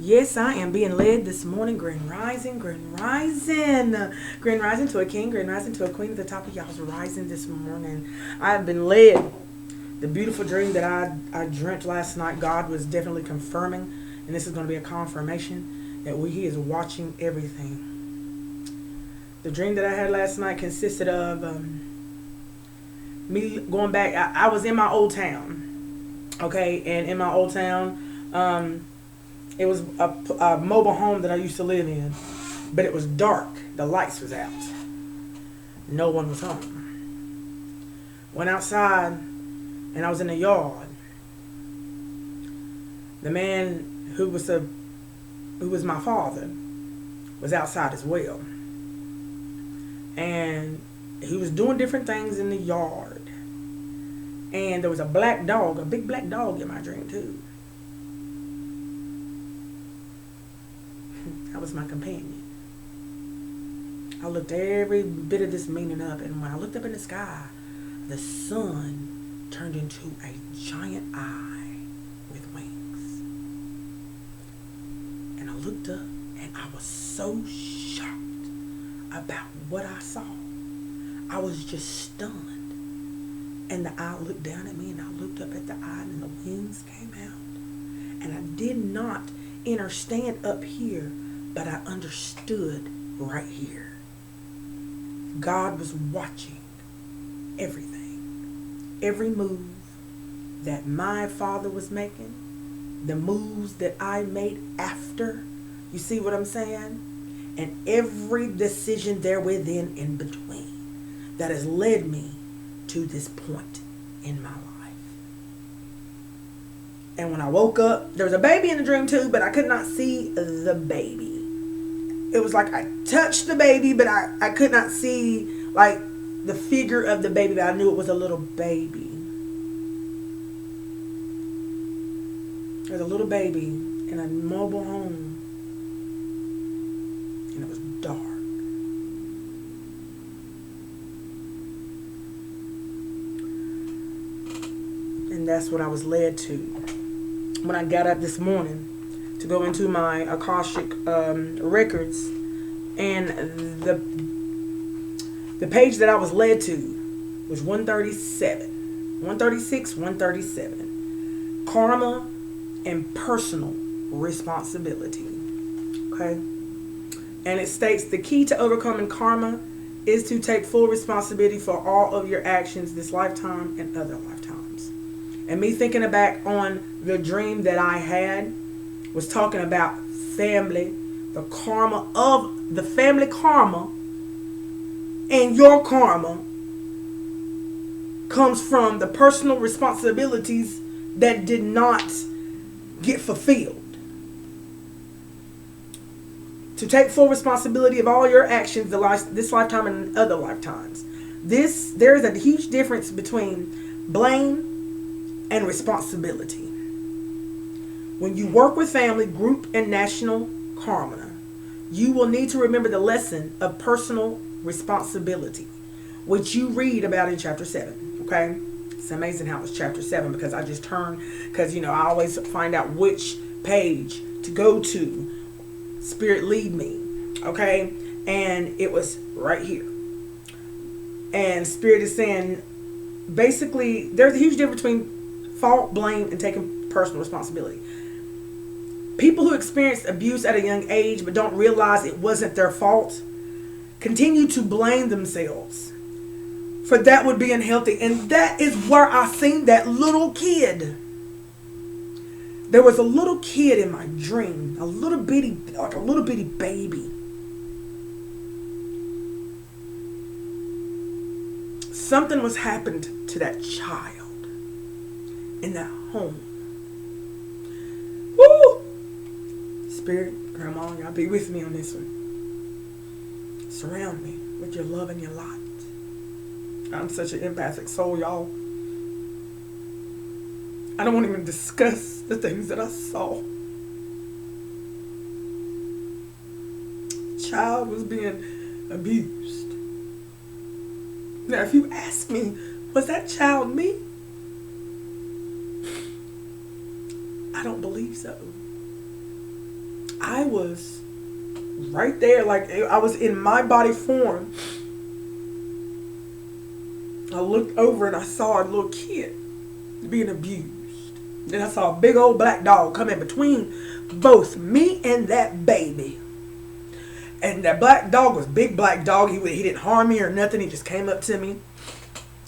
Yes, I am being led this morning. Grand rising, grand rising. Grand rising to a king, grand rising to a queen at the top of y'all's rising this morning. I have been led. The beautiful dream that I dreamt last night, God was definitely confirming, and this is going to be a confirmation that He is watching everything. The dream that I had last night consisted of me going back. I was in my old town, okay, and in my old town, it was a mobile home that I used to live in, but it was dark. The lights was out. No one was home. Went outside, and I was in the yard. The man who was my father was outside as well, and he was doing different things in the yard. And there was a black dog, a big black dog in my dream too. That was my companion. I looked every bit of this meaning up, and when I looked up in the sky, the sun turned into a giant eye with wings. And I looked up, and I was so shocked about what I saw. I was just stunned. And the eye looked down at me, and I looked up at the eye, and the wings came out. And I did not understand up here, but I understood right here. God was watching everything. Every move that my father was making, the moves that I made after. You see what I'm saying? And every decision there within in between that has led me to this point in my life. And when I woke up, there was a baby in the dream too, but I could not see the baby. It was like I touched the baby, but I could not see like the figure of the baby, but I knew it was a little baby. There was a little baby in a mobile home, and it was dark. And that's what I was led to when I got up this morning to go into my Akashic records, and the page that I was led to was 137, karma and personal responsibility. Okay, and it states the key to overcoming karma is to take full responsibility for all of your actions this lifetime and other lifetimes. And me thinking back on the dream that I had was talking about family, the karma of the family karma, and your karma comes from the personal responsibilities that did not get fulfilled. To take full responsibility of all your actions this lifetime and other lifetimes. There is a huge difference between blame and responsibility. When you work with family, group, and national karma, you will need to remember the lesson of personal responsibility, which you read about in chapter 7. Okay? It's amazing how it's chapter 7, because I just turned, because I always find out which page to go to. Spirit lead me. Okay? And it was right here. And Spirit is saying, basically, there's a huge difference between fault, blame, and taking personal responsibility. People who experienced abuse at a young age but don't realize it wasn't their fault continue to blame themselves, for that would be unhealthy. And that is where I seen that little kid. There was a little kid in my dream, a little bitty baby. Something was happened to that child in that home. Woo! Spirit, Grandma, y'all be with me on this one. Surround me with your love and your light. I'm such an empathic soul, y'all. I don't want to even discuss the things that I saw. Child was being abused. Now, if you ask me, was that child me? I don't believe so. I was right there, like I was in my body form. I looked over and I saw a little kid being abused. Then I saw a big old black dog come in between both me and that baby. And that black dog was big black dog. He didn't harm me or nothing. He just came up to me.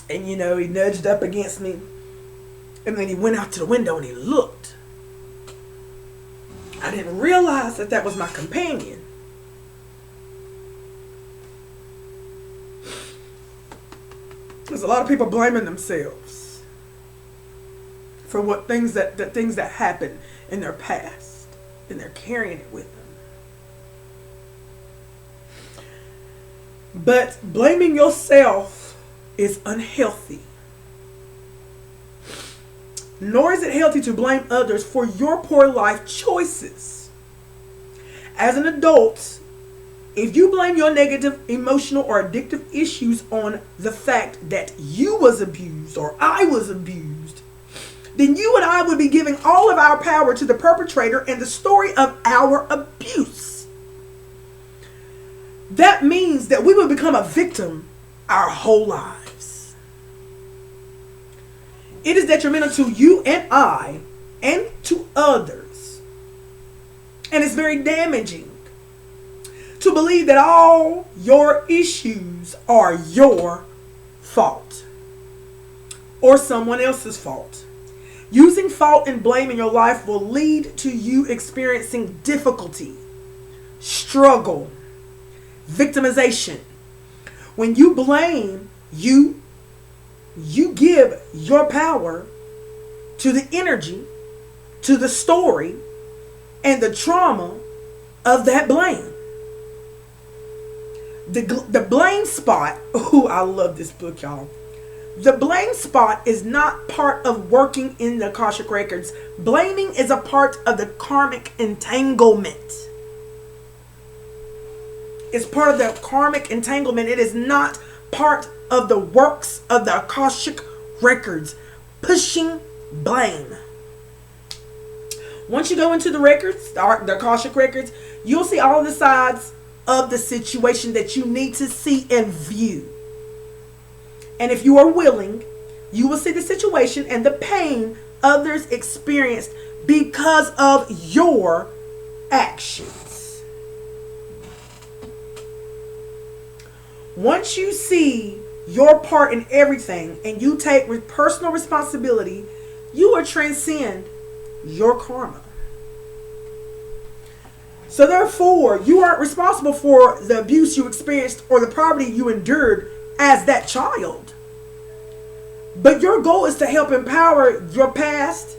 And, you know, he nudged up against me. And then he went out to the window and he looked. I didn't realize that that was my companion. There's a lot of people blaming themselves for what things that happened in their past, and they're carrying it with them. But blaming yourself is unhealthy. Nor is it healthy to blame others for your poor life choices. As an adult, if you blame your negative, emotional, or addictive issues on the fact that you was abused or I was abused, then you and I would be giving all of our power to the perpetrator and the story of our abuse. That means that we will become a victim our whole lives. It is detrimental to you and I and to others. And it's very damaging to believe that all your issues are your fault or someone else's fault. Using fault and blame in your life will lead to you experiencing difficulty, struggle, victimization. When you blame, you give your power to the energy, to the story, and the trauma of that blame. The blame spot. Oh, I love this book, y'all. The blame spot is not part of working in the Akashic Records. Blaming is a part of the karmic entanglement. It's part of the karmic entanglement. It is not part of the works of the Akashic Records. Pushing blame. Once you go into the records, the Akashic Records, you'll see all the sides of the situation that you need to see and view. And if you are willing, you will see the situation and the pain others experienced because of your actions. Once you see your part in everything and you take personal responsibility, you will transcend your karma. So therefore, you aren't responsible for the abuse you experienced or the poverty you endured as that child. But your goal is to help empower your past,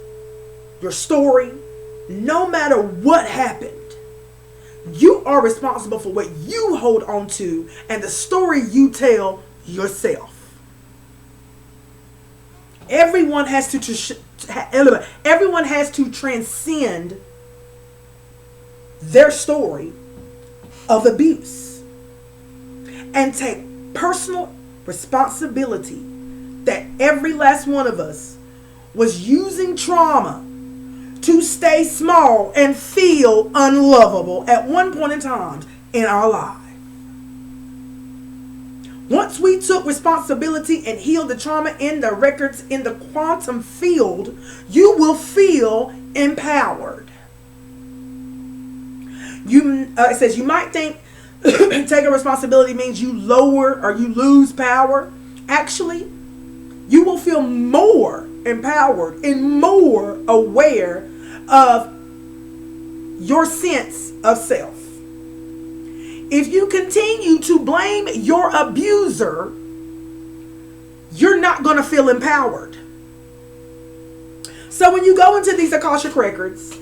your story, no matter what happened. You are responsible for what you hold on to and the story you tell yourself. Everyone has to transcend their story of abuse and take personal responsibility that every last one of us was using trauma to stay small and feel unlovable at one point in time in our life. Once we took responsibility and healed the trauma in the records in the quantum field, you will feel empowered. It says you might think taking responsibility means you lower or you lose power. Actually, you will feel more empowered and more aware of your sense of self. If you continue to blame your abuser, you're not going to feel empowered. So when you go into these Akashic Records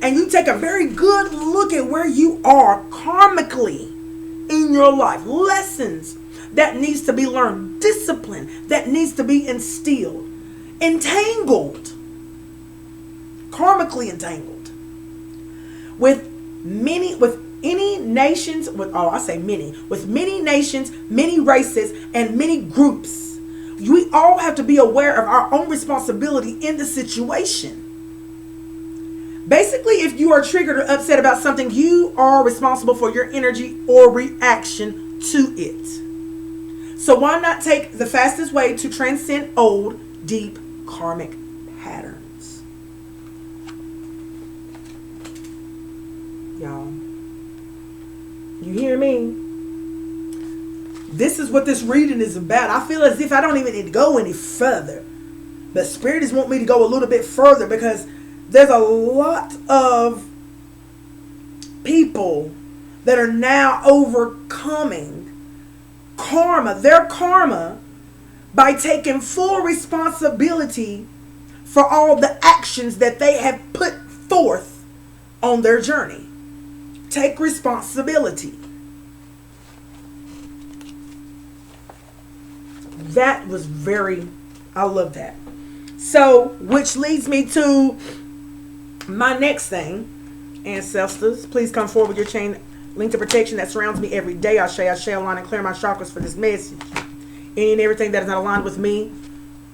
and you take a very good look at where you are karmically in your life, lessons that needs to be learned, discipline that needs to be instilled, entangled, karmically entangled with many nations, many races, and many groups. We all have to be aware of our own responsibility in the situation. Basically, if you are triggered or upset about something, you are responsible for your energy or reaction to it. So why not take the fastest way to transcend old, deep karmic patterns? Y'all, you hear me? This is what this reading is about. I feel as if I don't even need to go any further. But Spirit is wanting me to go a little bit further, because there's a lot of people that are now overcoming their karma, by taking full responsibility for all the actions that they have put forth on their journey. Take responsibility. That was I love that. So, which leads me to my next thing. Ancestors, please come forward with your chain link to protection that surrounds me every day. I shall align and clear my chakras for this message. Any and everything that is not aligned with me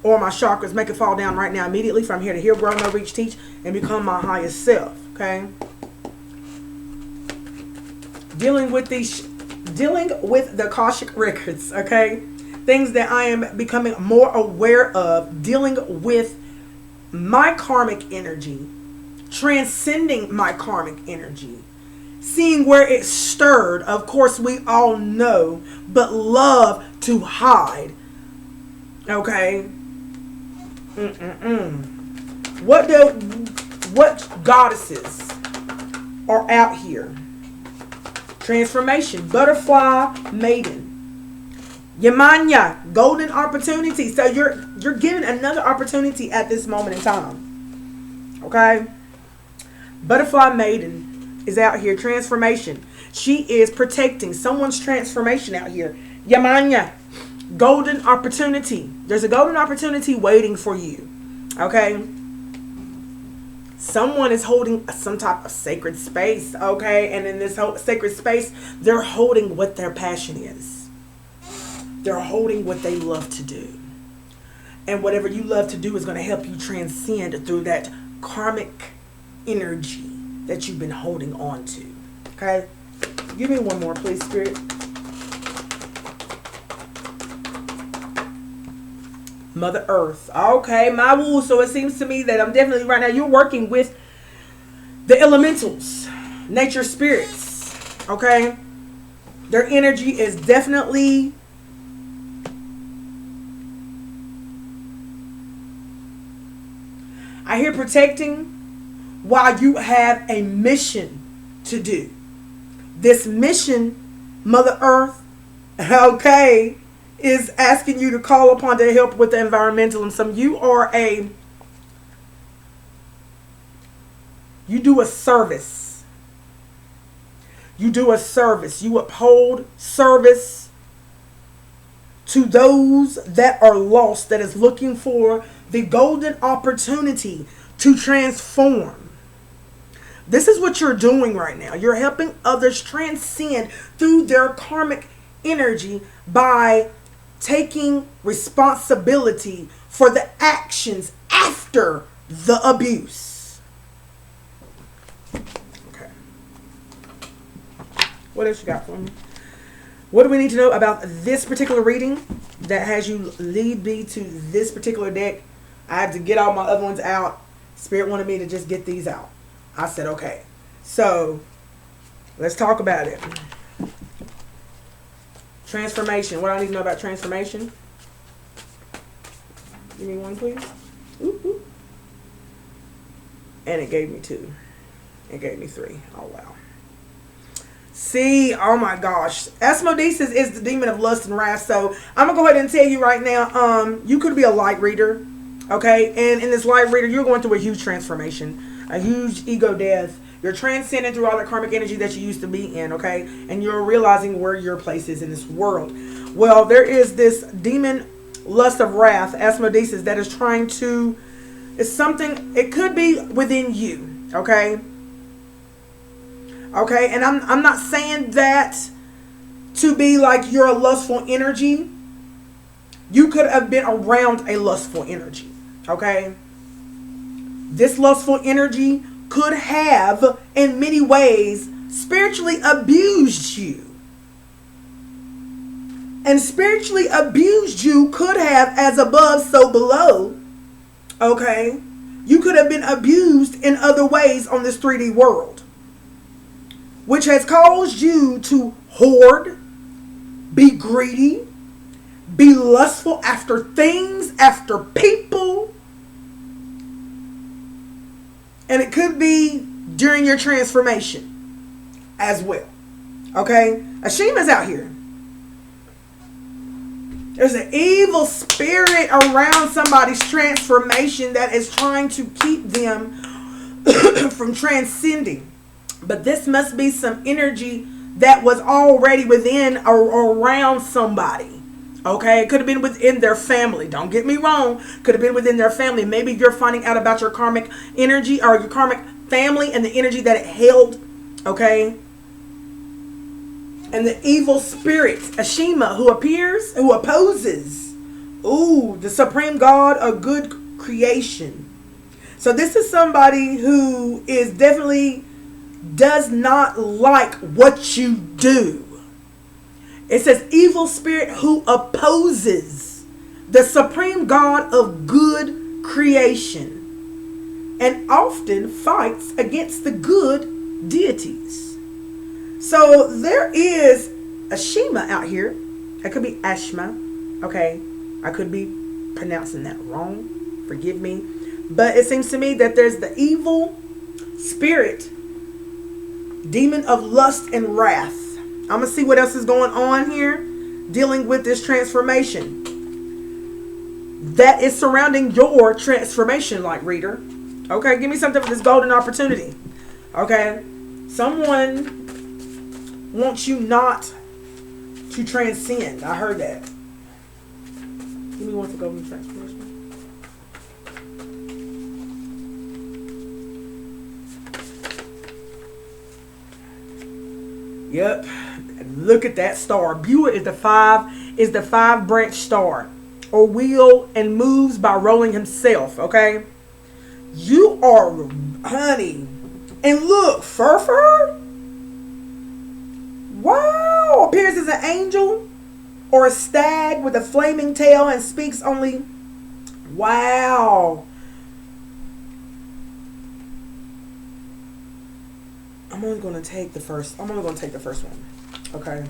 or my chakras, make it fall down right now immediately. From here to hear, grow, know, reach, teach, and become my highest self. Okay? Dealing with the Akashic records. Okay? Things that I am becoming more aware of. Dealing with my karmic energy. Transcending my karmic energy. Seeing where it stirred. Of course, we all know, but love to hide. Okay? What goddesses are out here? Transformation. Butterfly maiden. Yamanya. Golden opportunity. So you're given another opportunity at this moment in time. Okay? Butterfly maiden is out here. Transformation. She is protecting someone's transformation out here. Yamanya. Golden opportunity. There's a golden opportunity waiting for you. Okay? Someone is holding some type of sacred space. Okay? And in this whole sacred space, they're holding what their passion is. They're holding what they love to do. And whatever you love to do is going to help you transcend through that karmic energy that you've been holding on to. Okay? Give me one more, please, Spirit. Mother Earth. Okay, my woo. So it seems to me that I'm definitely right now, you're working with the elementals, nature spirits. Okay? Their energy is definitely I hear protecting while you have a mission to do. This mission, Mother Earth, okay, is asking you to call upon to help with the environmentalism. You do a service. You do a service. You uphold service to those that are lost, that is looking for the golden opportunity to transform. This is what you're doing right now. You're helping others transcend through their karmic energy by taking responsibility for the actions after the abuse. Okay. What else you got for me? What do we need to know about this particular reading that has you lead me to this particular deck? I had to get all my other ones out. Spirit wanted me to just get these out. I said, okay. So, let's talk about it. Transformation. What do I need to know about transformation? Give me one, please. Oop, oop. And it gave me 2. It gave me 3. Oh, wow. See, oh my gosh. Asmodeus is the demon of lust and wrath. So, I'm going to go ahead and tell you right now, you could be a light reader. Okay? And in this light reader, you're going through a huge transformation. A huge ego death. You're transcending through all the karmic energy that you used to be in, okay? And you're realizing where your place is in this world. Well, there is this demon lust of wrath, Asmodeus, that is trying to, it's something, it could be within you, okay? Okay, and I'm not saying that to be like you're a lustful energy. You could have been around a lustful energy, okay? This lustful energy could have, in many ways, spiritually abused you. And spiritually abused you could have, as above, so below. Okay? You could have been abused in other ways on this 3D world, which has caused you to hoard, be greedy, be lustful after things, after people. And it could be during your transformation as well. Okay? Ashima's out here. There's an evil spirit around somebody's transformation that is trying to keep them from transcending. But this must be some energy that was already within or around somebody. Okay? It could have been within their family. Don't get me wrong. Could have been within their family. Maybe you're finding out about your karmic energy or your karmic family and the energy that it held. Okay? And the evil spirit, Ashima, who opposes, the supreme God of good creation. So this is somebody who is definitely does not like what you do. It says evil spirit who opposes the supreme God of good creation and often fights against the good deities. So there is Ashima out here. It could be Ashma. Okay. I could be pronouncing that wrong. Forgive me. But it seems to me that there's the evil spirit, demon of lust and wrath. I'm going to see what else is going on here dealing with this transformation that is surrounding your transformation, like reader. Okay. Give me something for this golden opportunity. Okay. Someone wants you not to transcend. I heard that. Give me one for golden transformation. Yep. Look at that star. Bua is the five branch star, or wheel, and moves by rolling himself. Okay. You are, honey. And look, Fur. Wow! Appears as an angel or a stag with a flaming tail and speaks only. Wow! I'm only going to take the first one. Okay.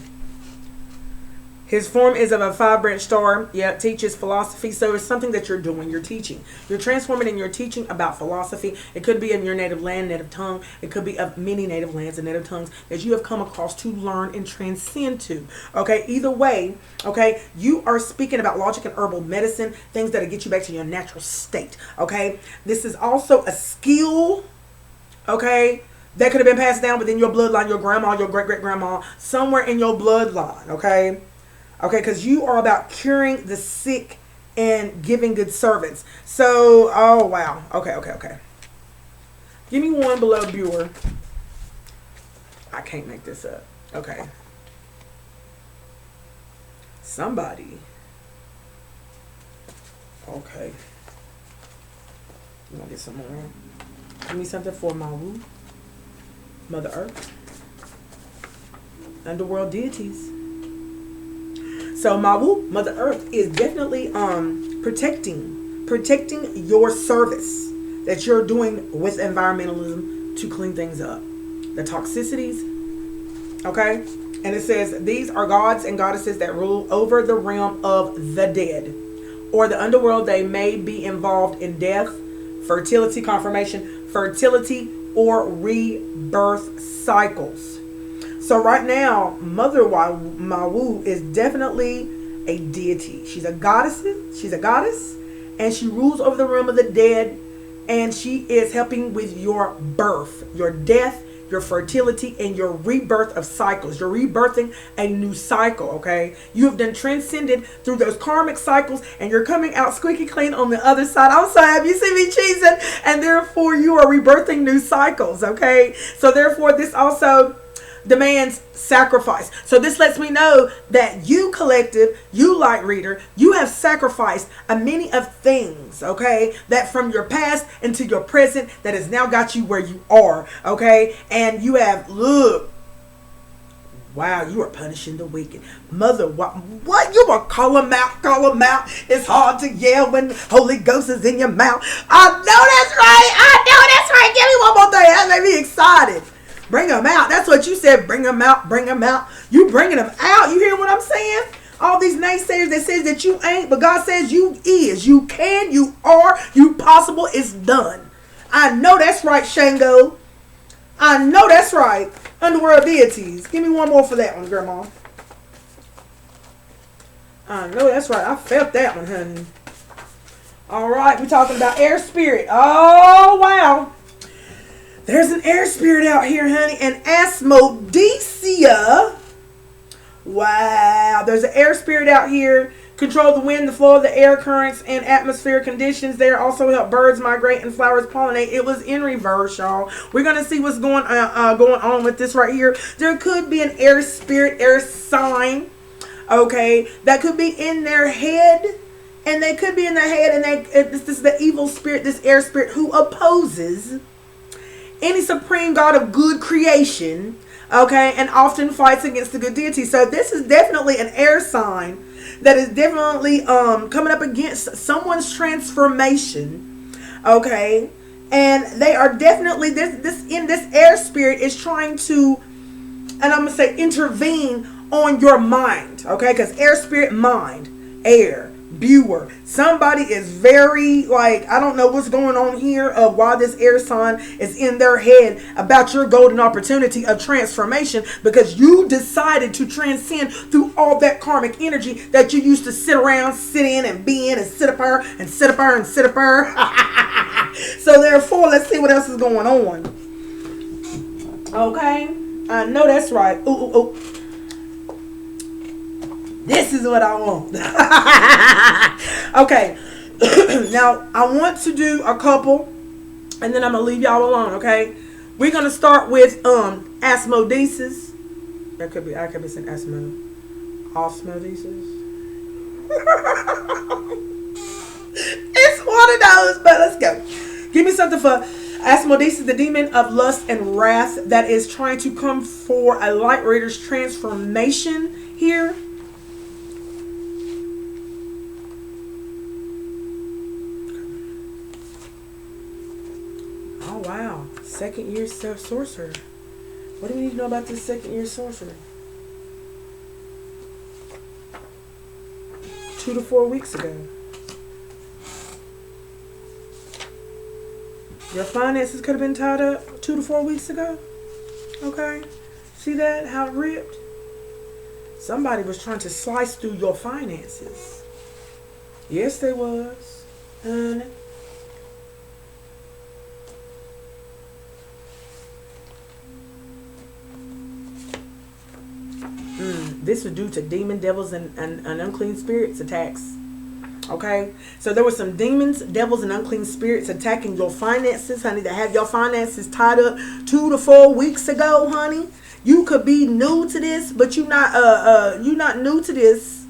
His form is of a 5-branch star. Yeah, teaches philosophy. So it's something that you're doing. You're teaching. You're transforming and you're teaching about philosophy. It could be in your native land, native tongue. It could be of many native lands and native tongues that you have come across to learn and transcend to. Okay, either way, okay, you are speaking about logic and herbal medicine, things that'll get you back to your natural state. Okay, this is also a skill, okay, that could have been passed down within your bloodline, your grandma, your great-great-grandma, somewhere in your bloodline. Okay. Okay, because you are about curing the sick and giving good servants. So, oh, wow. Okay. Give me one below Buer. I can't make this up. Okay. Somebody. Okay. I'm going to get some more. Give me something for Mawu. Mother Earth. Underworld deities. So Mawu, Mother Earth, is definitely protecting your service that you're doing with environmentalism to clean things up. The toxicities, okay? And it says, these are gods and goddesses that rule over the realm of the dead. Or the underworld, they may be involved in death, fertility, confirmation, fertility, or rebirth cycles. So right now, Mother Mawu is definitely a deity. She's a goddess. And she rules over the realm of the dead. And she is helping with your birth, your death, your fertility, and your rebirth of cycles. You're rebirthing a new cycle, okay? You have been transcended through those karmic cycles, and you're coming out squeaky clean on the other side. I'm so happy you see me cheesing. And therefore, you are rebirthing new cycles, okay? So therefore, this also demands sacrifice. So this lets me know that you collective, you light reader, you have sacrificed a many of things, okay, that from your past into your present that has now got you where you are, okay, and you have, look, wow, you are punishing the wicked. Mother, what? You will call them out, call them out. It's hard to yell when the Holy Ghost is in your mouth. I know that's right. I know that's right. Give me one more thing. That made me excited. Bring them out. That's what you said. Bring them out. Bring them out. You bringing them out. You hear what I'm saying? All these naysayers that says that you ain't, but God says you is. You can. You are. You possible. It's done. I know that's right, Shango. I know that's right. Underworld deities. Give me one more for that one, Grandma. I know that's right. I felt that one, honey. All right. We're talking about air spirit. Oh, wow. There's an air spirit out here, honey. And Asmodecia. Wow. There's an air spirit out here. Control the wind, the flow of the air currents, and atmospheric conditions. They also help birds migrate and flowers pollinate. It was in reverse, y'all. We're going to see what's going on with this right here. There could be an air spirit, air sign, okay, that could be in their head. And they could be in their head, and this is the evil spirit, this air spirit, who opposes any supreme God of good creation, okay, and often fights against the good deity. So this is definitely an air sign that is definitely coming up against someone's transformation, okay, and they are definitely this air spirit is trying to, and I'm gonna say, intervene on your mind, okay, because air spirit, mind, air, viewer. Somebody is very, like, I don't know what's going on here of why this air sign is in their head about your golden opportunity of transformation, because you decided to transcend through all that karmic energy that you used to sit around, sit in and be in and sit up her and sit up her and sit up her. So therefore, let's see what else is going on. Okay, I know that's right. Ooh, ooh, ooh. This is what I want. Okay. Now, I want to do a couple, and then I'm going to leave y'all alone, okay? We're going to start with Asmodeus. I could be saying Osmodeus. It's one of those, but let's go. Give me something for Asmodeus, the demon of lust and wrath that is trying to come for a light reader's transformation here. Wow, second year sorcerer. What do we need to know about this second year sorcerer? 2 to 4 weeks ago. Your finances could have been tied up 2 to 4 weeks ago. Okay, see that? How it ripped? Somebody was trying to slice through your finances. Yes, they was. Honey. This was due to demon, devils, and unclean spirits attacks. Okay? So there were some demons, devils, and unclean spirits attacking your finances, honey, that have your finances tied up 2 to 4 weeks ago, honey. You could be new to this, but you're not new to this.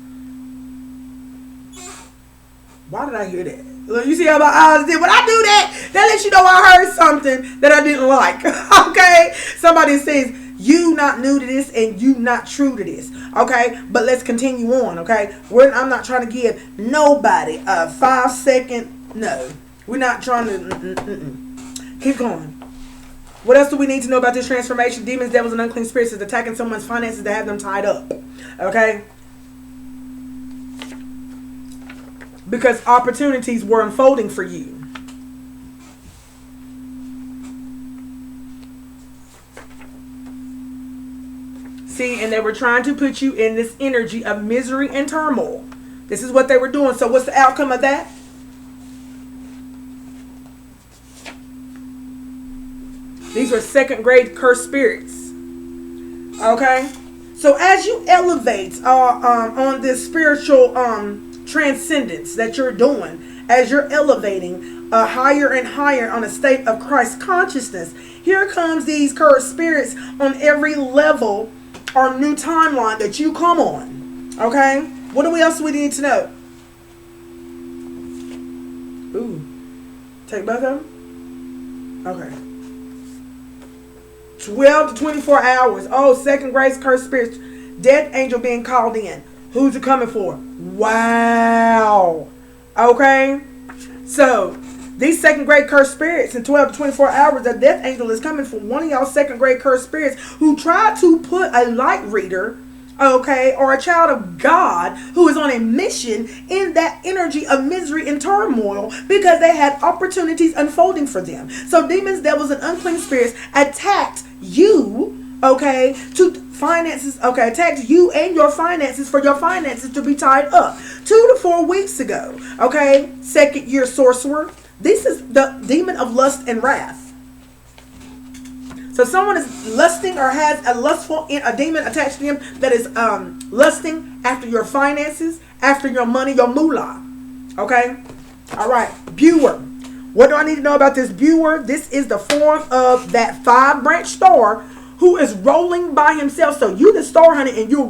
Why did I hear that? Look, you see how my eyes did? When I do that, that lets you know I heard something that I didn't like. Okay? Somebody says, you not new to this and you not true to this. Okay, but let's continue on. Okay, I'm not trying to give nobody a 5-second no. We're not trying to keep going. What else do we need to know about this transformation? Demons, devils, and unclean spirits is attacking someone's finances to have them tied up. Okay, because opportunities were unfolding for you. See, and they were trying to put you in this energy of misery and turmoil. This is what they were doing. So what's the outcome of that? These are second grade cursed spirits. Okay? So as you elevate on this spiritual transcendence that you're doing, as you're elevating higher and higher on a state of Christ consciousness, Here comes these cursed spirits on every level or new timeline that you come on. Okay? What else do we need to know? Ooh. Take both of them? Okay. 12 to 24 hours. Oh, second grade cursed spirits. Death angel being called in. Who's it coming for? Wow. Okay? So, these second grade cursed spirits in 12 to 24 hours, the death angel is coming for one of y'all second grade cursed spirits who tried to put a light reader, okay, or a child of God who is on a mission in that energy of misery and turmoil because they had opportunities unfolding for them. So demons, devils, and unclean spirits attacked you, okay, to finances, okay, attacked you and your finances for your finances to be tied up 2 to 4 weeks ago, okay. Second year sorcerer. This is the demon of lust and wrath. So someone is lusting or has a demon attached to them that is lusting after your finances, after your money, your moolah. Okay? All right. Viewer. What do I need to know about this viewer? This is the form of that 5-branch star who is rolling by himself. So you the star hunter and you're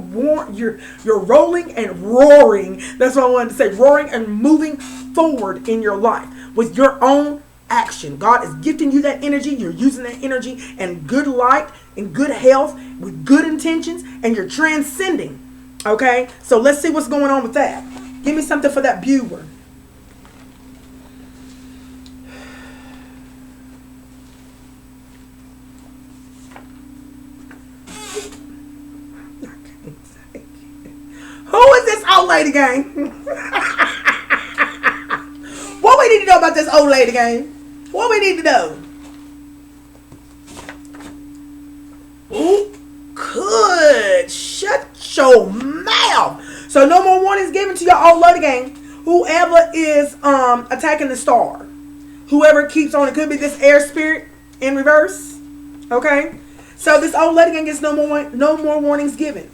rolling and roaring. That's what I wanted to say. Roaring and moving forward in your life with your own action. God is gifting you that energy. You're using that energy and good light and good health with good intentions, and you're transcending. Okay? So let's see what's going on with that. Give me something for that viewer. Who is this old lady gang? What we need to know about this old lady gang? What we need to know? Ooh, good. Shut your mouth. So no more warnings given to your old lady gang. Whoever is attacking the star, whoever keeps on, it could be this air spirit in reverse. Okay, so this old lady gang gets no more warnings given.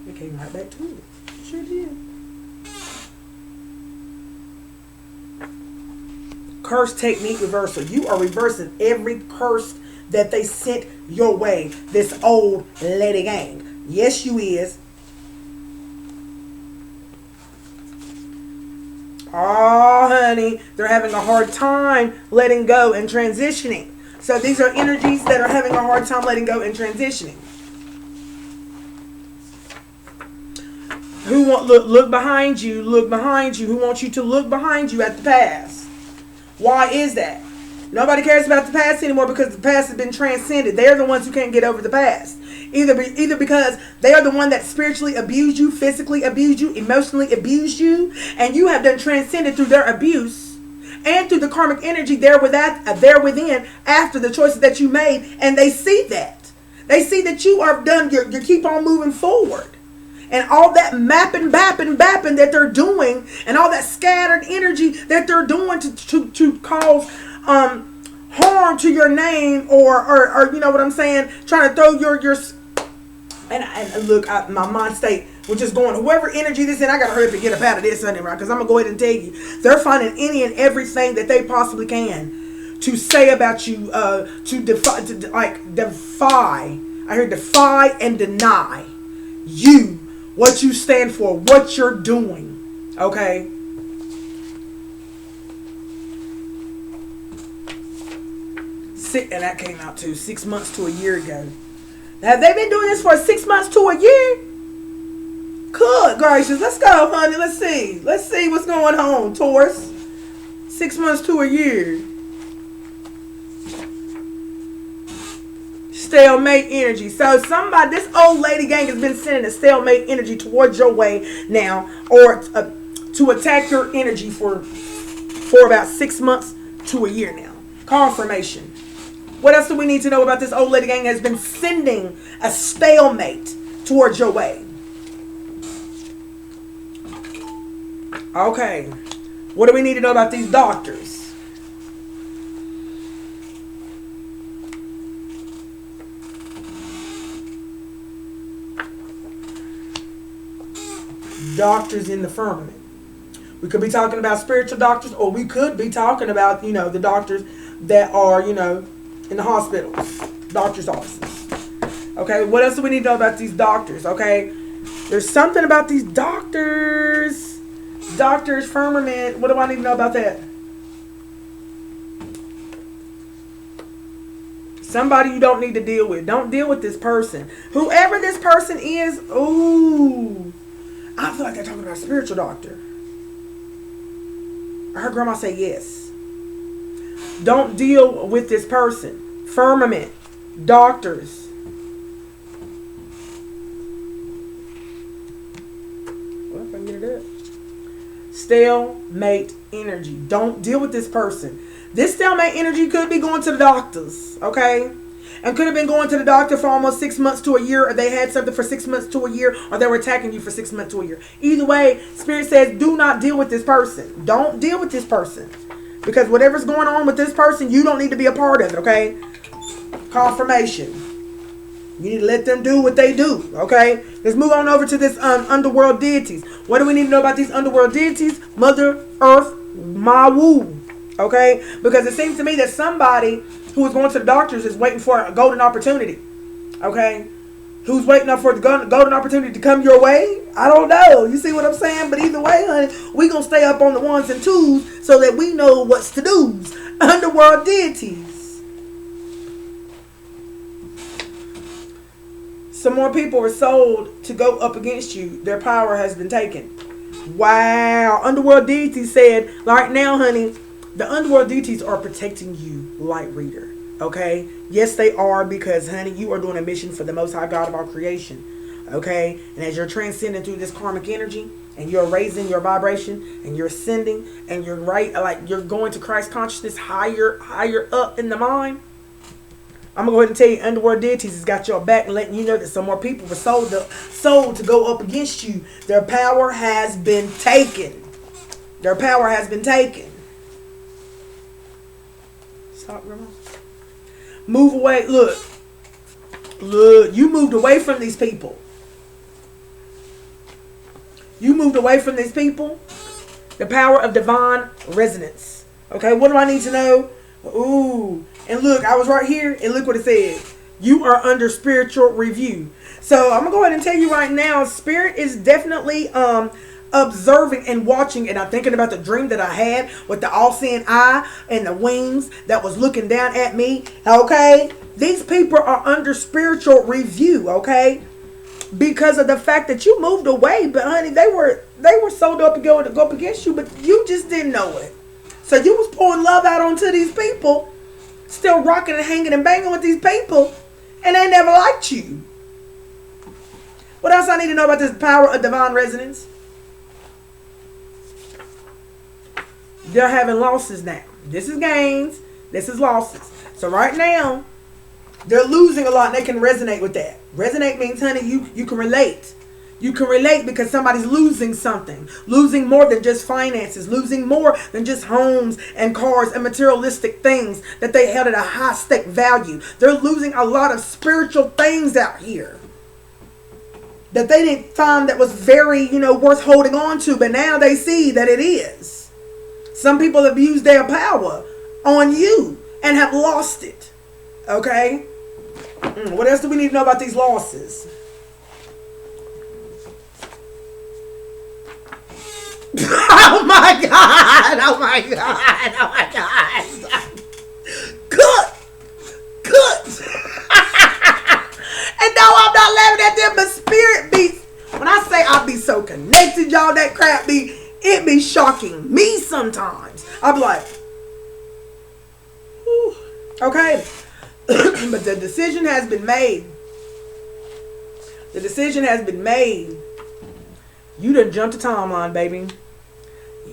It came right back to it. Sure did. Curse technique reversal. You are reversing every curse that they sent your way. This old lady gang. Yes, you is. Oh, honey. They're having a hard time letting go and transitioning. So these are energies that are having a hard time letting go and transitioning. Who want look behind you? Look behind you. Who wants you to look behind you at the past? Why is that? Nobody cares about the past anymore because the past has been transcended. They're the ones who can't get over the past. Either because they are the one that spiritually abused you, physically abused you, emotionally abused you, and you have been transcended through their abuse and through the karmic energy there within after the choices that you made, and they see that. They see that you are done. You keep on moving forward. And all that bapping that they're doing, and all that scattered energy that they're doing to cause harm to your name, or you know what I'm saying, trying to throw your and look, my mind state was just going, whoever energy this in, I gotta hurry up and get up out of this, honey, right? Because I'm gonna go ahead and tell you, they're finding any and everything that they possibly can to say about you, to defy. I heard defy and deny you. What you stand for, what you're doing, okay? And that came out too, 6 months to a year ago. Have they been doing this for 6 months to a year? Good gracious, let's go, honey. Let's see what's going on, Taurus. 6 months to a year. Stalemate energy. So this old lady gang has been sending a stalemate energy towards your way now, or to attack your energy for about 6 months to a year now. Confirmation. What else do we need to know about this old lady gang has been sending a stalemate towards your way? Okay. What do we need to know about these doctors? doctors in the firmament. We could be talking about spiritual doctors, or we could be talking about, the doctors that are, in the hospitals, doctors' offices. Okay, what else do we need to know about these doctors? Okay, there's something about these doctors. Doctors, firmament. What do I need to know about that? Somebody you don't need to deal with. Don't deal with this person. Whoever this person is, ooh. I feel like they're talking about a spiritual doctor. I heard grandma say yes. Don't deal with this person. Firmament. Doctors. Well, if I can get it up. Stalemate energy. Don't deal with this person. This stalemate energy could be going to the doctors, okay? And could have been going to the doctor for almost 6 months to a year, or they had something for 6 months to a year, or they were attacking you for 6 months to a year. Either way, Spirit says do not deal with this person. Don't deal with this person. Because whatever's going on with this person, you don't need to be a part of it, okay? Confirmation. You need to let them do what they do, okay? Let's move on over to this underworld deities. What do we need to know about these underworld deities? Mother Earth, Mawu. Okay, because it seems to me that somebody who is going to the doctors is waiting for a golden opportunity. Okay, who's waiting up for the golden opportunity to come your way? I don't know. You see what I'm saying? But either way, honey, we gonna stay up on the ones and twos so that we know what's to do's. Underworld deities. Some more people are sold to go up against you. Their power has been taken. Wow. Underworld deities said, right now, honey, the underworld deities are protecting you, light reader. Okay? Yes, they are, because, honey, you are doing a mission for the Most High God of our creation. Okay? And as you're transcending through this karmic energy, and you're raising your vibration, and you're ascending, and you're you're going to Christ consciousness higher up in the mind. I'm going to go ahead and tell you, underworld deities has got your back and letting you know that some more people were sold to go up against you. Their power has been taken. Their power has been taken. Stop, Grandma. Move away. Look, you moved away from these people. You moved away from these people. The power of divine resonance. Okay, what do I need to know? Ooh, and look, I was right here, and look what it said. You are under spiritual review. So I'm gonna go ahead and tell you right now, Spirit is definitely observing and watching, and I'm thinking about the dream that I had with the all-seeing eye and the wings that was looking down at me. Okay, these people are under spiritual review. Okay, because of the fact that you moved away, but honey, they were sold up to go up against you, but you just didn't know it. So you was pouring love out onto these people, still rocking and hanging and banging with these people, and they never liked you. What else I need to know about this power of divine resonance? They're having losses now. This is gains. This is losses. So right now, they're losing a lot, and they can resonate with that. Resonate means, honey, you can relate. You can relate because somebody's losing something. Losing more than just finances. Losing more than just homes and cars and materialistic things that they held at a high stake value. They're losing a lot of spiritual things out here that they didn't find that was very, worth holding on to. But now they see that it is. Some people have used their power on you and have lost it. Okay? What else do we need to know about these losses? Oh my God! Oh my God! Oh my God! Good! And no, I'm not laughing at them, but Spirit beats. When I say I be so connected, y'all, that crap it be shocking me sometimes. I'm like, whew. Okay. But the decision has been made. The decision has been made. You done jumped a timeline, baby.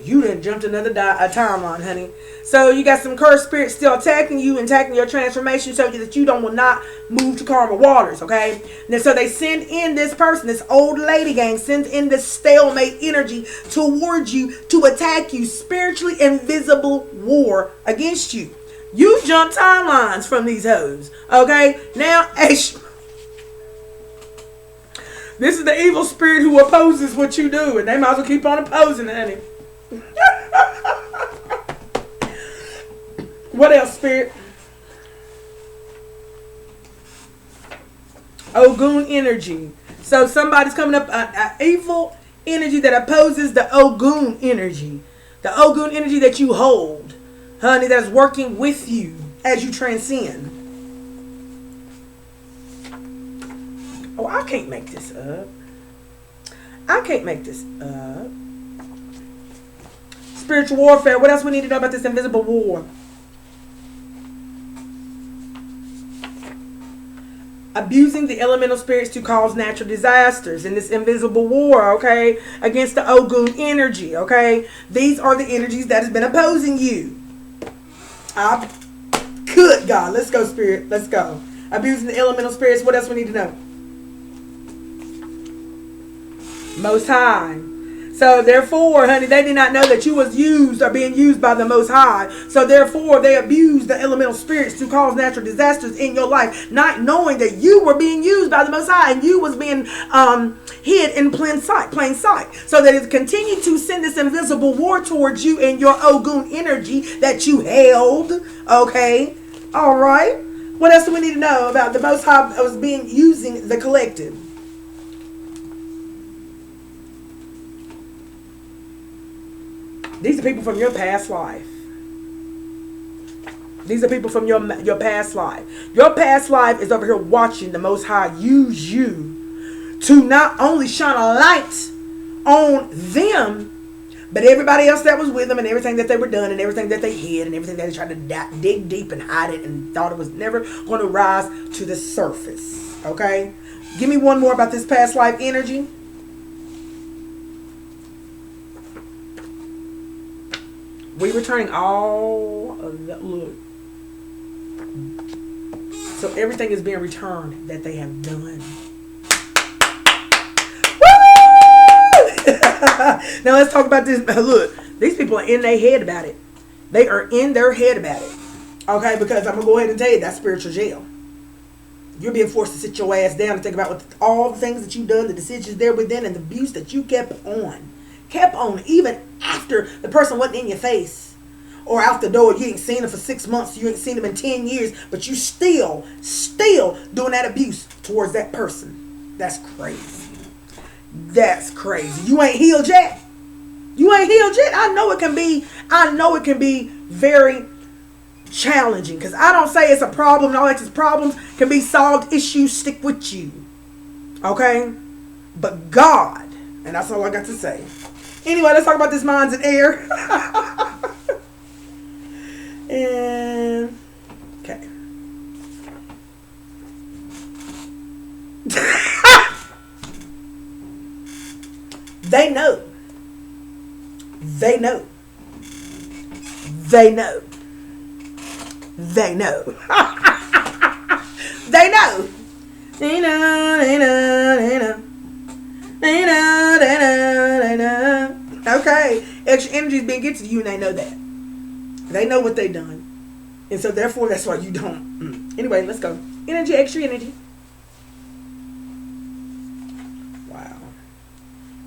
You done jumped another timeline, honey. So you got some cursed spirits still attacking you and attacking your transformation so that you will not move to karma waters, okay? And so they send in this person, this old lady gang, sends in this stalemate energy towards you to attack you. Spiritually invisible war against you. You jump timelines from these hoes, okay? Now, This is the evil spirit who opposes what you do, and they might as well keep on opposing, honey. What else, spirit? Ogun energy. So somebody's coming up, an evil energy that opposes the Ogun energy. The Ogun energy that you hold, honey, that's working with you as you transcend. Oh, I can't make this up. I can't make this up. Spiritual warfare. What else we need to know about this invisible war? Abusing the elemental spirits to cause natural disasters in this invisible war, okay? Against the Ogun energy, okay? These are the energies that has been opposing you. Good God. Let's go, spirit. Let's go. Abusing the elemental spirits. What else we need to know? Most High. So therefore, honey, they did not know that you was used or being used by the Most High. So therefore, they abused the elemental spirits to cause natural disasters in your life, not knowing that you were being used by the Most High and you was being hid in plain sight. So that it continued to send this invisible war towards you and your Ogun energy that you held. Okay, all right. What else do we need to know about the Most High was being using the collective? These are people from your past life. These are people from your past life. Your past life is over here watching the Most High use you to not only shine a light on them, but everybody else that was with them and everything that they were done and everything that they hid and everything that they tried to dig deep and hide it and thought it was never going to rise to the surface. Okay? Give me one more about this past life energy. We returning all of the look. So everything is being returned that they have done. Woo! Now let's talk about this. Look, these people are in their head about it. They are in their head about it. Okay, because I'm going to go ahead and tell you that's spiritual jail. You're being forced to sit your ass down and think about what all the things that you've done, the decisions there within, and the abuse that you kept on. Even after the person wasn't in your face or out the door. You ain't seen them for 6 months. You ain't seen them in 10 years. But you still doing that abuse towards that person. That's crazy. That's crazy. You ain't healed yet. I know it can be very challenging. Because I don't say it's a problem. All it's problems can be solved. Issues stick with you. Okay? But God. And that's all I got to say. Anyway, let's talk about this minds and air. And okay. They know. They know. They know. They know. They know. They know. They know. They know. They know, they know, they know. Okay. Extra energy is being given to you and they know that. They know what they done. And so therefore that's why you don't. Anyway, let's go. Energy, extra energy. Wow.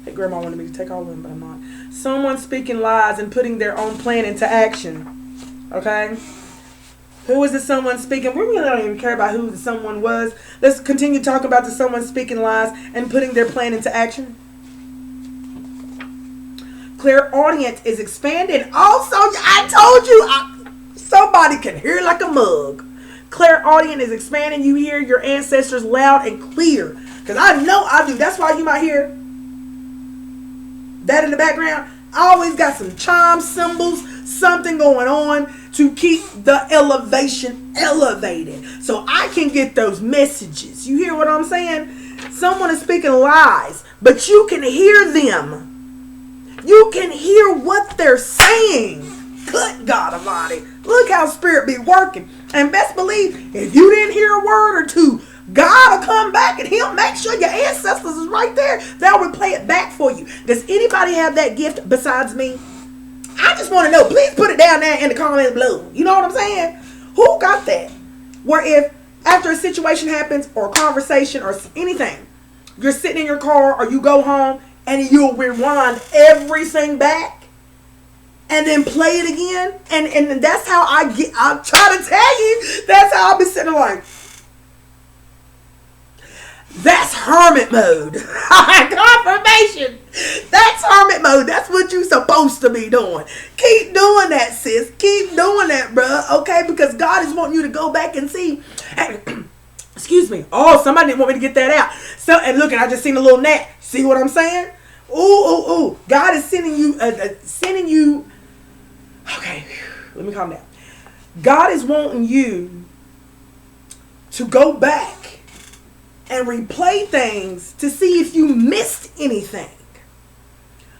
Hey, Grandma wanted me to take all of them, but I'm not. Someone speaking lies and putting their own plan into action. Okay? Who was the someone speaking? We really don't even care about who the someone was. Let's continue talking about the someone speaking lies and putting their plan into action. Clairaudience is expanded. Also, I told you, somebody can hear like a mug. Clairaudience is expanding. You hear your ancestors loud and clear. Because I know I do. That's why you might hear that in the background. I always got some chime symbols, something going on to keep the elevation elevated. So I can get those messages. You hear what I'm saying? Someone is speaking lies, but you can hear them. You can hear what they're saying. Good God Almighty. Look how spirit be working. And best believe, if you didn't hear a word or two, God will come back and he'll make sure your ancestors is right there. They'll replay it back for you. Does anybody have that gift besides me? I just want to know. Please put it down there in the comments below. You know what I'm saying? Who got that? Where if after a situation happens or a conversation or anything, you're sitting in your car or you go home and you'll rewind everything back and then play it again. And that's how I'm trying to tell you, that's how I'll be sitting there like, that's hermit mode. Confirmation. That's hermit mode. That's what you're supposed to be doing. Keep doing that, sis. Keep doing that, bruh. Okay? Because God is wanting you to go back and see. Excuse me. Oh, somebody didn't want me to get that out. So, and look, I just seen a little gnat. See what I'm saying? Ooh. God is sending you. Okay. Let me calm down. God is wanting you to go back and replay things to see if you missed anything.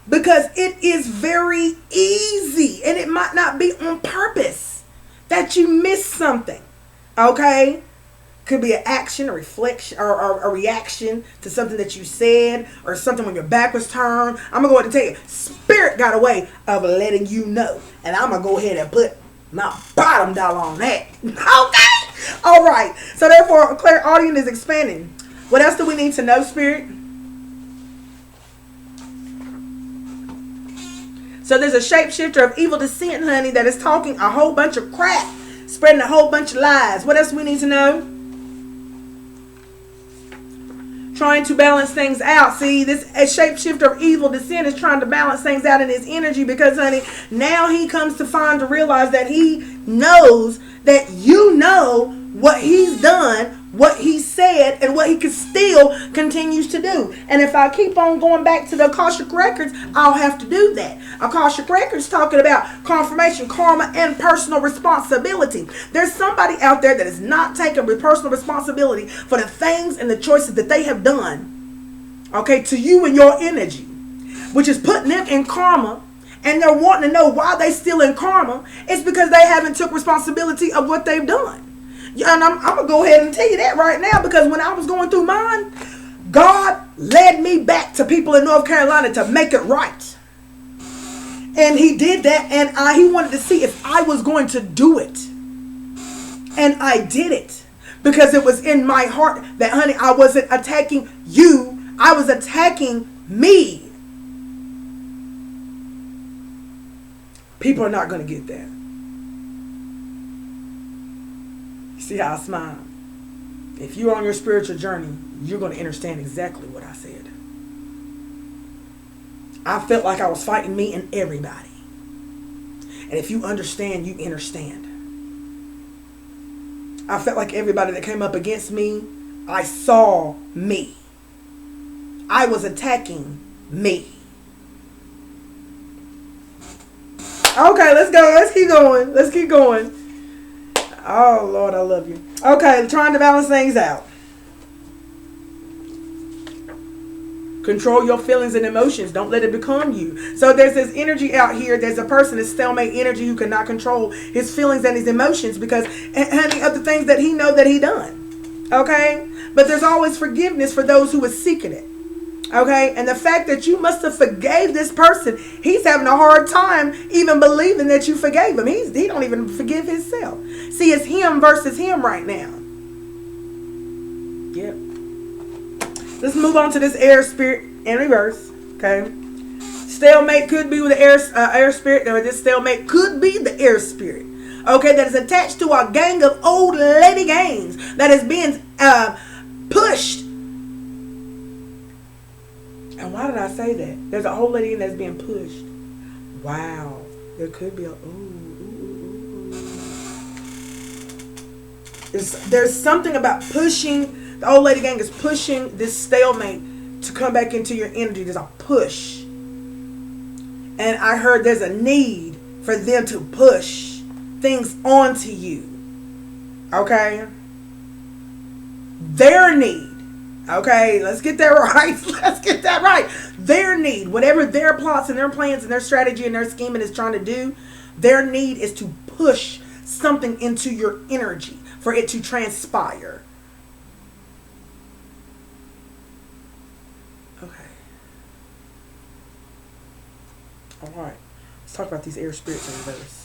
Because it is very easy, and it might not be on purpose, that you missed something. Okay? Could be an action, a reflection, or a reaction to something that you said, or something when your back was turned. I'm going to go ahead and tell you, Spirit got a way of letting you know. And I'm going to go ahead and put my bottom dollar on that. Okay? All right. So therefore, clairaudient is expanding. What else do we need to know, Spirit? So there's a shapeshifter of evil descent, honey, that is talking a whole bunch of crap, spreading a whole bunch of lies. What else do we need to know? Trying to balance things out. See, this a shapeshifter of evil descent is trying to balance things out in his energy because, honey, now he comes to realize that he knows that you know what he's done, what he said, and what he still continues to do. And if I keep on going back to the Akashic Records, I'll have to do that. Akashic Records talking about confirmation, karma, and personal responsibility. There's somebody out there that is not taking personal responsibility for the things and the choices that they have done, okay, to you and your energy, which is putting them in karma. And they're wanting to know why they still in karma. It's because they haven't took responsibility of what they've done. Yeah, and I'm going to go ahead and tell you that right now, because when I was going through mine, God led me back to people in North Carolina to make it right. And he did that, and he wanted to see if I was going to do it. And I did it. Because it was in my heart that, honey, I wasn't attacking you. I was attacking me. People are not going to get that. See how I smile? If you're on your spiritual journey, you're going to understand exactly what I said. I felt like I was fighting me and everybody. And if you understand, you understand. I felt like everybody that came up against me, I saw me. I was attacking me. Okay, let's go. Let's keep going. Let's keep going. Oh, Lord, I love you. Okay, trying to balance things out. Control your feelings and emotions. Don't let it become you. So there's this energy out here. There's a person, this stalemate energy, who cannot control his feelings and his emotions because, honey, of the things that he know that he done. Okay? But there's always forgiveness for those who are seeking it. Okay, and the fact that you must have forgave this person, he's having a hard time even believing that you forgave him. He don't even forgive himself. See, it's him versus him right now. Yep. Let's move on to this air spirit in reverse. Okay, stalemate could be with the air spirit, or this stalemate could be the air spirit. Okay, that is attached to a gang of old lady gangs that is being pushed. And why did I say that? There's a old lady in that's being pushed. Wow. There could be a... There's something about pushing. The old lady gang is pushing this stalemate to come back into your energy. There's a push. And I heard there's a need for them to push things onto you. Okay? Their need. Okay, let's get that right. Let's get that right. Their need, whatever their plots and their plans and their strategy and their scheming is trying to do, their need is to push something into your energy for it to transpire. Okay. All right. Let's talk about these air spirits in reverse.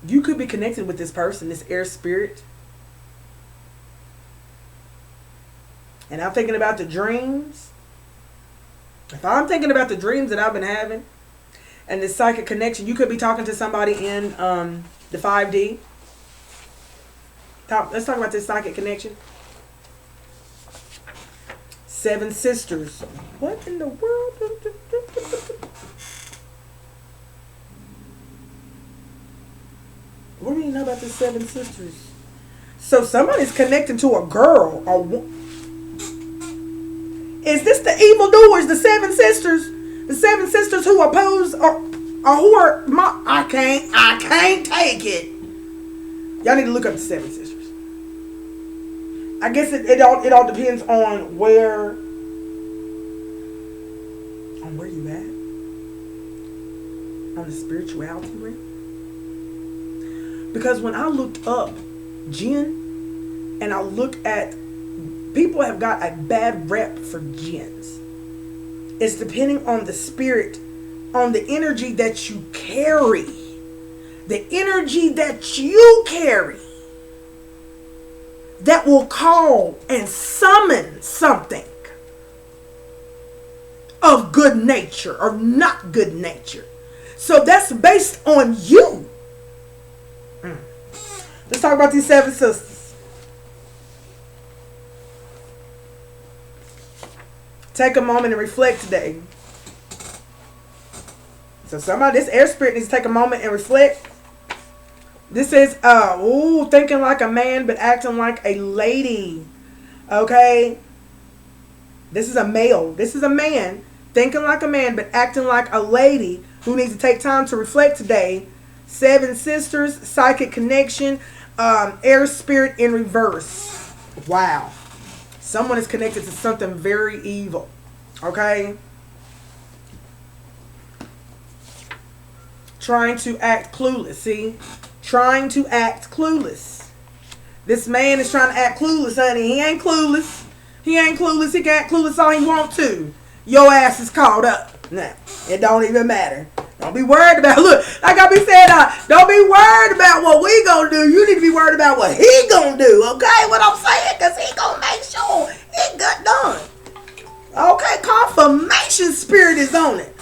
You could be connected with this person, this air spirit. And I'm thinking about the dreams. If I'm thinking about the dreams that I've been having and this psychic connection, you could be talking to somebody in the 5D. Let's talk about this psychic connection. 7 sisters. What in the world? What do you know about the 7 sisters? So somebody's connecting to a girl. Is this the evildoers, the 7 sisters? The 7 sisters who oppose or who are I can't take it. Y'all need to look up the 7 sisters. I guess it all depends on where you at. On the spirituality realm. Because when I looked up jinn and I look at, people have got a bad rep for jinns. It's depending on the spirit, on the energy that you carry. The energy that you carry that will call and summon something of good nature or not good nature. So that's based on you. Let's talk about these 7 sisters. Take a moment and reflect today. So somebody, this air spirit needs to take a moment and reflect. This is, thinking like a man but acting like a lady. Okay? This is a male. This is a man thinking like a man but acting like a lady who needs to take time to reflect today. 7 sisters, psychic connection, air spirit in reverse. Wow. Someone is connected to something very evil. Okay? Trying to act clueless. See? Trying to act clueless. This man is trying to act clueless, honey. He ain't clueless. He ain't clueless. He can act clueless all he want to. Your ass is caught up. Nah, it don't even matter. Don't be worried about, look, like I be saying, don't be worried about what we gonna do. You need to be worried about what he gonna do, okay? What I'm saying, because he gonna make sure it got done. Okay, confirmation spirit is on it.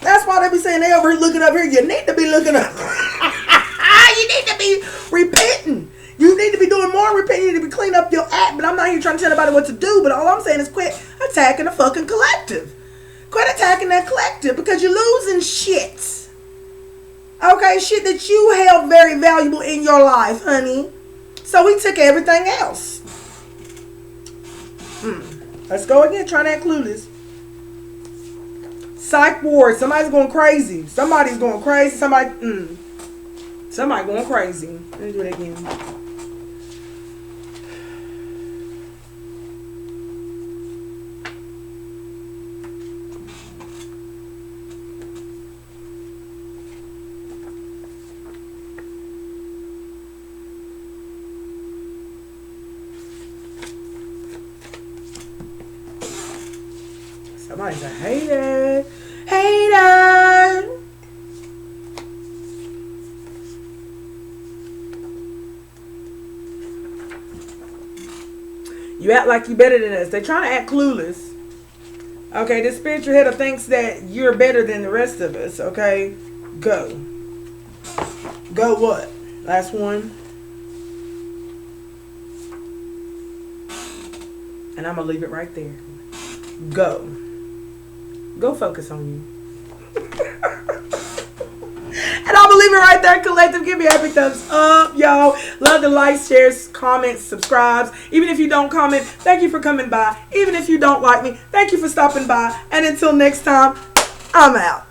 That's why they be saying they over here looking up here. You need to be looking up. You need to be repenting. You need to be doing more repenting. You need to be cleaning up your act. But I'm not here trying to tell anybody what to do. But all I'm saying is quit attacking the fucking collective. Quit attacking that collective because you're losing shit. Okay, shit that you held very valuable in your life, honey. So we took everything else. Let's go again, trying to act clueless. Psych ward. Somebody's going crazy. Somebody's going crazy. Somebody going crazy. Let me do it again. Somebody's a hater. Hater. You act like you better than us. They're trying to act clueless. Okay, this spiritual healer thinks that you're better than the rest of us. Okay, go. Go what? Last one. And I'm going to leave it right there. Go. Go focus on you. And I'm going to leave it right there, collective. Give me a happy thumbs up, y'all. Love the likes, shares, comments, subscribes. Even if you don't comment, thank you for coming by. Even if you don't like me, thank you for stopping by. And until next time, I'm out.